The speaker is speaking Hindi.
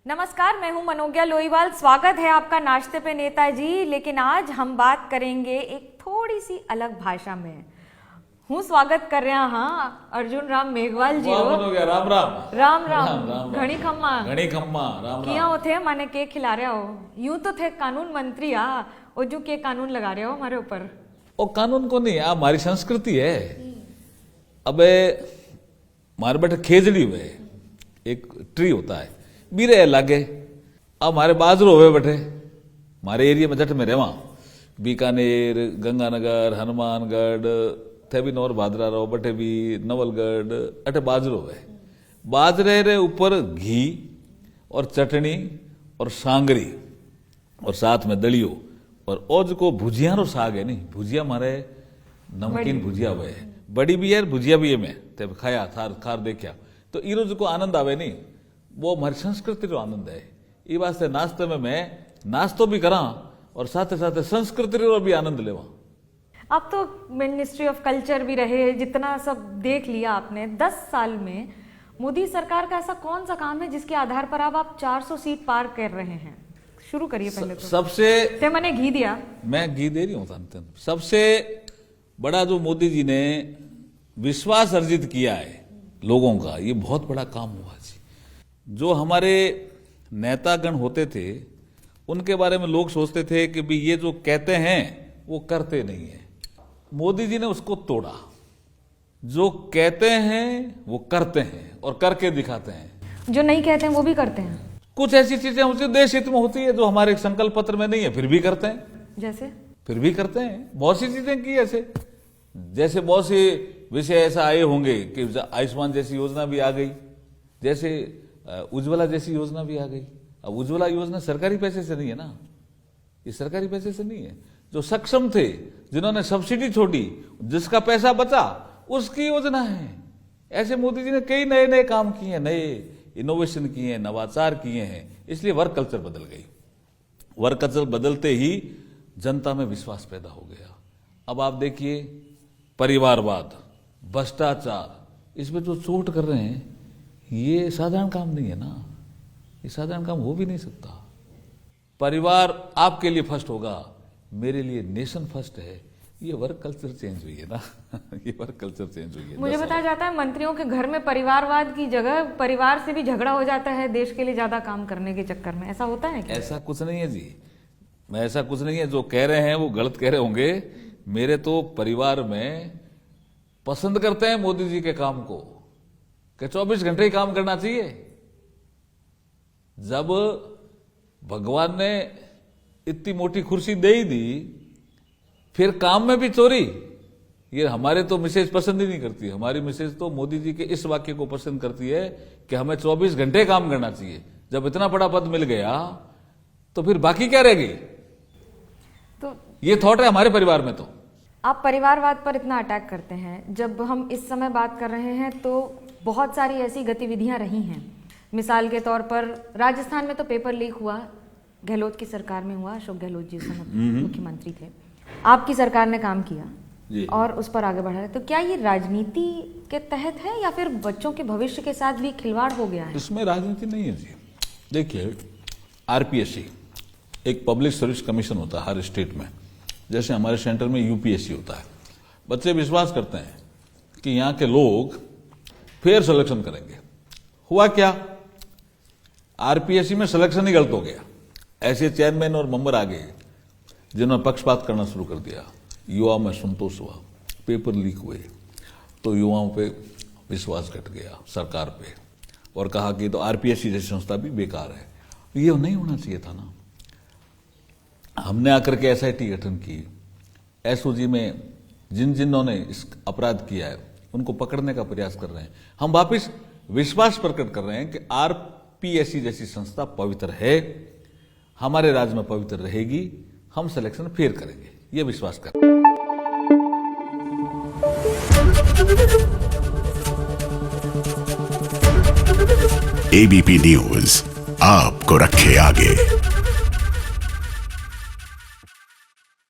नमस्कार, मैं हूं मनोज्ञा लोईवाल। स्वागत है आपका नाश्ते पे नेताजी। लेकिन आज हम बात करेंगे एक थोड़ी सी अलग भाषा में। हूँ स्वागत कर रहा हाँ अर्जुन राम मेघवाल जी राम राम राम राम घणी खम्मा राम किया हो थे माने के खिला रहे हो। यूं तो थे कानून मंत्री ओ जो के कानून लगा रहे हो हमारे ऊपर। ओ कानून को नहीं, आप हमारी संस्कृति है। अबे मारे बेटे खेजड़ी हुए एक ट्री होता है बीरे लागे। अब हमारे बाजरो हुए बैठे हमारे एरिया में जट में रेवा बीकानेर गंगानगर हनुमानगढ़ थे भी नौर भादरा रहो बटे भी नवलगढ़ अटे बाजरो है। बाजरे रे ऊपर घी और चटनी और सांगरी और साथ में दलियो और ओज को भुजिया रो साग है। नहीं भुजिया मारे नमकीन भुजिया हुए है, बड़ी भी है भुजिया भी है। मैं ते खाया खार देखा तो ई रोज को आनंद आवे। नहीं वो हमारी संस्कृति रो आनंद है। ये वास्ते नाश्ते में मैं नाश्तो भी करा और साथ साथ संस्कृति रो भी आनंद लेवा। आप तो मिनिस्ट्री ऑफ कल्चर भी रहे, जितना सब देख लिया आपने 10 साल में। मोदी सरकार का ऐसा कौन सा काम है जिसके आधार पर आप 400 सीट पार कर रहे हैं? शुरू करिए पहले तो। सबसे मैंने घी दिया, मैं घी दे रही हूँ। सबसे बड़ा जो मोदी जी ने विश्वास अर्जित किया है लोगों का, ये बहुत बड़ा काम हुआ जी। जो हमारे नेतागण होते थे उनके बारे में लोग सोचते थे कि भी ये जो कहते हैं वो करते नहीं है। मोदी जी ने उसको तोड़ा। जो कहते हैं वो करते हैं और करके दिखाते हैं। जो नहीं कहते हैं वो भी करते हैं। कुछ ऐसी चीजें होती देश हित में होती है जो हमारे संकल्प पत्र में नहीं है, फिर भी करते हैं। जैसे फिर भी करते हैं। बहुत सी चीजें की ऐसे, जैसे बहुत से विषय ऐसा आए होंगे कि आयुष्मान जैसी योजना भी आ गई, जैसे उज्ज्वला जैसी योजना भी आ गई। अब उज्ज्वला योजना सरकारी पैसे से नहीं है ना, ये सरकारी पैसे से नहीं है। जो सक्षम थे, जिन्होंने सब्सिडी छोड़ी, जिसका पैसा बचा, उसकी योजना है। ऐसे मोदी जी ने कई नए नए काम किए हैं, नए इनोवेशन किए हैं, नवाचार किए हैं। इसलिए वर्क कल्चर बदल गई। वर्क कल्चर बदलते ही जनता में विश्वास पैदा हो गया। अब आप देखिए परिवारवाद, भ्रष्टाचार, इसमें जो चोट कर रहे हैं, ये साधारण काम नहीं है ना। ये साधारण काम हो भी नहीं सकता। परिवार आपके लिए फर्स्ट होगा, मेरे लिए नेशन फर्स्ट है। ये वर्क कल्चर चेंज हुई है ना। ये वर्क कल्चर चेंज हुई है। मुझे बताया जाता है मंत्रियों के घर में परिवारवाद की जगह परिवार से भी झगड़ा हो जाता है देश के लिए ज्यादा काम करने के चक्कर में। ऐसा होता है क्या? ऐसा कुछ नहीं है जी, मैं ऐसा कुछ नहीं है। जो कह रहे हैं वो गलत कह रहे होंगे। मेरे तो परिवार में पसंद करते हैं मोदी जी के काम को कि 24 घंटे ही काम करना चाहिए। जब भगवान ने इतनी मोटी कुर्सी दे ही दी, फिर काम में भी चोरी। ये हमारे तो मिसेज पसंद ही नहीं करती। हमारी मिसेज तो मोदी जी के इस वाक्य को पसंद करती है कि हमें 24 घंटे काम करना चाहिए। जब इतना बड़ा पद मिल गया तो फिर बाकी क्या रह गई? तो ये थॉट है हमारे परिवार में। तो आप परिवारवाद पर इतना अटैक करते हैं। जब हम इस समय बात कर रहे हैं तो बहुत सारी ऐसी गतिविधियां रही हैं। मिसाल के तौर पर राजस्थान में तो पेपर लीक हुआ, गहलोत की सरकार में हुआ। अशोक गहलोत जी उस समय मुख्यमंत्री थे। आपकी सरकार ने काम किया और उस पर आगे बढ़ा है। तो क्या ये राजनीति के तहत है या फिर बच्चों के भविष्य के साथ भी खिलवाड़ हो गया है? इसमें राजनीति नहीं है जी। देखिए आरपीएससी एक पब्लिक सर्विस कमीशन होता है हर स्टेट में, जैसे हमारे सेंटर में यूपीएससी होता है। बच्चे विश्वास करते हैं कि यहाँ के लोग फेयर सिलेक्शन करेंगे। हुआ क्या? आरपीएससी में सिलेक्शन ही गलत हो गया। ऐसे चेयरमैन और मेंबर आ गए जिन्होंने पक्षपात करना शुरू कर दिया। युवाओं में संतोष हुआ, पेपर लीक हुए तो युवाओं पे विश्वास घट गया सरकार पे, और कहा कि तो आरपीएससी जैसी संस्था भी बेकार है। ये नहीं होना चाहिए था ना। हमने आकर के एसआईटी गठन की। एसओजी में जिन्होंने इस अपराध किया है उनको पकड़ने का प्रयास कर रहे हैं। हम वापिस विश्वास प्रकट कर रहे हैं कि आरपीएससी जैसी संस्था पवित्र है, हमारे राज्य में पवित्र रहेगी। हम सिलेक्शन फेयर करेंगे, ये विश्वास कर। एबीपी न्यूज आपको रखे आगे।